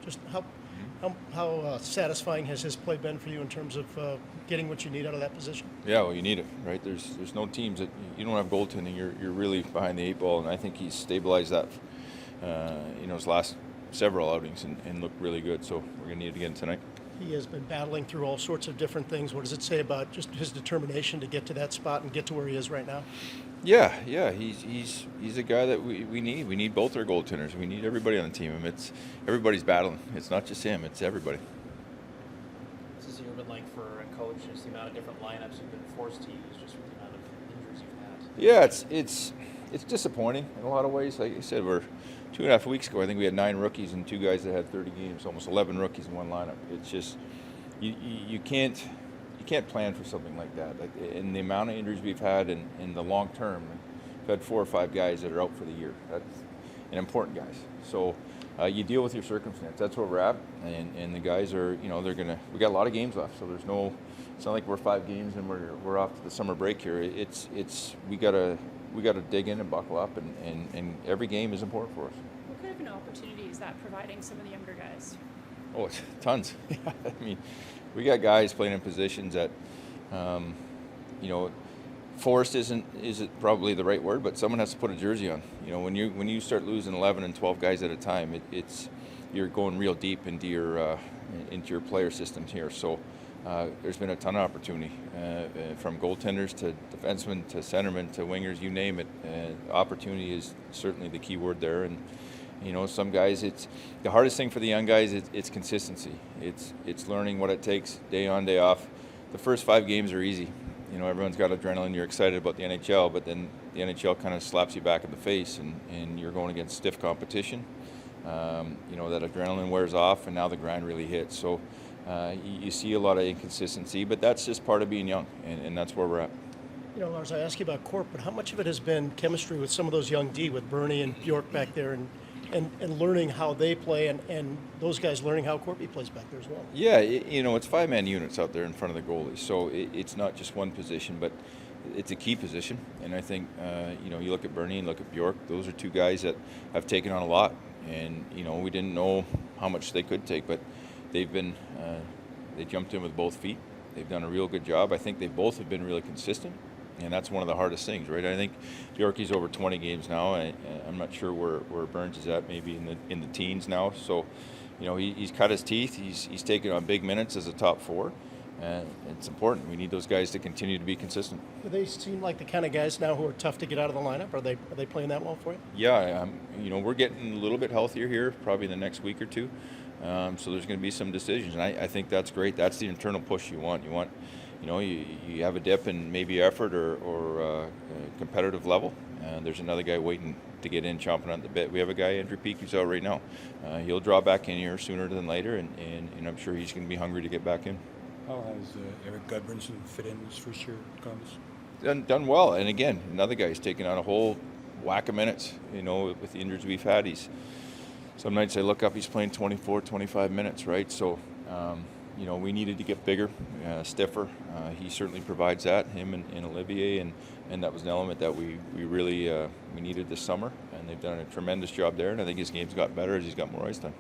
Just how satisfying has his play been for you in terms of getting what you need out of that position? Yeah, well, you need it, right? There's no teams that you don't have goaltending. You're really behind the eight ball, and I think he's stabilized that. His last several outings and looked really good. So we're gonna need it again tonight. He has been battling through all sorts of different things. What does it say about just his determination to get to that spot and get to where he is right now? Yeah, he's a guy that we need. We need both our goaltenders. We need everybody on the team. Everybody's battling. It's not just him. It's everybody. What's this year been like for a coach? Just the amount of different lineups you've been forced to use, just with the amount of injuries you've had. Yeah, it's disappointing in a lot of ways. Like I said, we're 2.5 weeks ago. I think we had 9 rookies and 2 guys that had 30 games. Almost 11 rookies in one lineup. It's just you can't plan for something like that. Like in the amount of injuries we've had in the long term, we've had 4 or 5 guys that are out for the year. That's important guys. So you deal with your circumstance. That's where we're at, and the guys are we got a lot of games left. So it's not like we're 5 games and we're off to the summer break here. We gotta dig in and buckle up, and every game is important for us. What kind of an opportunity is that providing some of the younger guys? Oh, it's tons. I mean, we got guys playing in positions that, forced isn't probably the right word, but someone has to put a jersey on. When you start losing 11 and 12 guys at a time, you're going real deep into your player systems here. So there's been a ton of opportunity from goaltenders to defensemen to centermen to wingers, you name it. Opportunity is certainly the key word there, and some guys, it's the hardest thing for the young guys. It's consistency. It's learning what it takes day on, day off. The first 5 games are easy. Everyone's got adrenaline. You're excited about the NHL, but then the NHL kind of slaps you back in the face, and you're going against stiff competition. That adrenaline wears off, and now the grind really hits. So you see a lot of inconsistency, but that's just part of being young, and that's where we're at. Lars, I asked you about Corp, but how much of it has been chemistry with some of those young D, with Bernie and Bjork back there, and learning how they play, and those guys learning how Corpy plays back there as well? Yeah, it's 5-man units out there in front of the goalie, so it's not just one position, but it's a key position. And I think, you look at Bernie and look at Bjork, those are 2 guys that have taken on a lot, and, we didn't know how much they could take, but they've been, they jumped in with both feet. They've done a real good job. I think they both have been really consistent. And that's one of the hardest things, right? I think Bjorky's over 20 games now. I'm not sure where Burns is at, maybe in the teens now. So, he's cut his teeth. He's taken on big minutes as a top 4, and it's important. We need those guys to continue to be consistent. Do they seem like the kind of guys now who are tough to get out of the lineup? Are they playing that well for you? Yeah, we're getting a little bit healthier here, probably in the next week or 2. So there's going to be some decisions, and I think that's great. That's the internal push you want. You have a dip in maybe effort or competitive level. There's another guy waiting to get in, chomping on the bit. We have a guy, Andrew Peak, who's out right now. He'll draw back in here sooner than later, and I'm sure he's going to be hungry to get back in. How has Eric Gudbranson fit in his first year at Columbus? Done well, and again, another guy's taking on a whole whack of minutes. With the injuries we've had, some nights I look up, he's playing 24, 25 minutes, right? So. We needed to get bigger, stiffer. He certainly provides that, him and Olivier, and that was an element that we really we needed this summer, and they've done a tremendous job there, and I think his game's got better as he's got more ice time.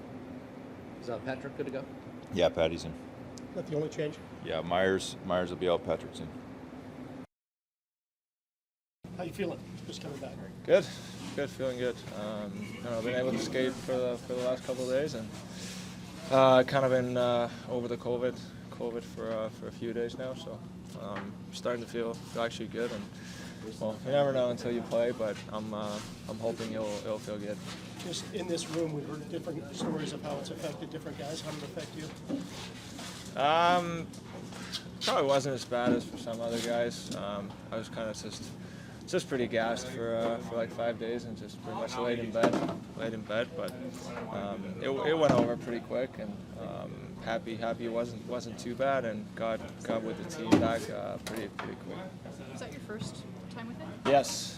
Is Patrick good to go? Yeah, Patty's in. Is that the only change? Yeah, Myers will be out, Patrick's in. How you feeling just coming back? Good, feeling good. I've been able to skate for the last couple of days, and kind of been over the COVID for a few days now, so starting to feel actually good. And well, you never know until you play, but I'm hoping it'll feel good. Just in this room, we've heard different stories of how it's affected different guys. How did it affect you? Probably wasn't as bad as for some other guys. I was kind of just pretty gassed for like 5 days and just pretty much laid in bed. But it went over pretty quick, and happy it wasn't too bad, and got with the team back pretty quick. Was that your first time with it?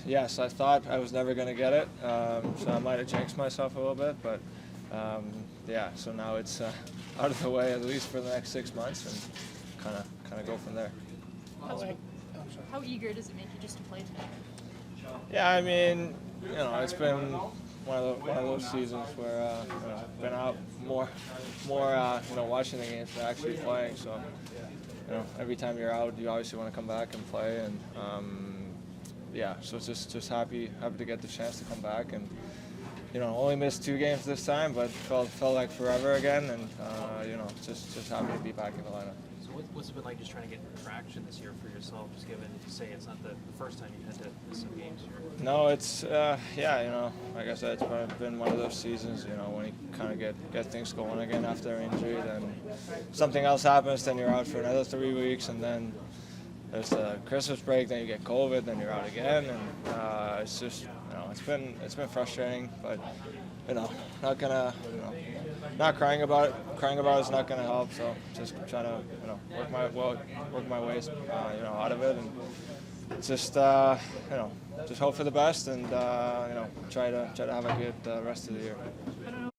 Yes. I thought I was never going to get it, so I might have jinxed myself a little bit, but so now it's out of the way, at least for the next 6 months, and kind of go from there. How eager does it make you just to play tonight? Yeah, I mean, it's been one of those seasons where been out more watching the games than actually playing. So every time you're out, you obviously want to come back and play, and so just happy to get the chance to come back, and only missed 2 games this time, but felt like forever again, and just happy to be back in the lineup. So what's it been like just trying to get traction this year for yourself, just given, you say it's not the first time you had to miss some games here? No, it's like I said, it's been one of those seasons. When you kind of get things going again after an injury, then something else happens, then you're out for another 3 weeks, and then there's the Christmas break, then you get COVID, then you're out again, and it's just it's been frustrating, but not crying about it. Crying about it is not going to help. So just trying to work my way out of it, and just hope for the best, and try to have a good rest of the year. I don't know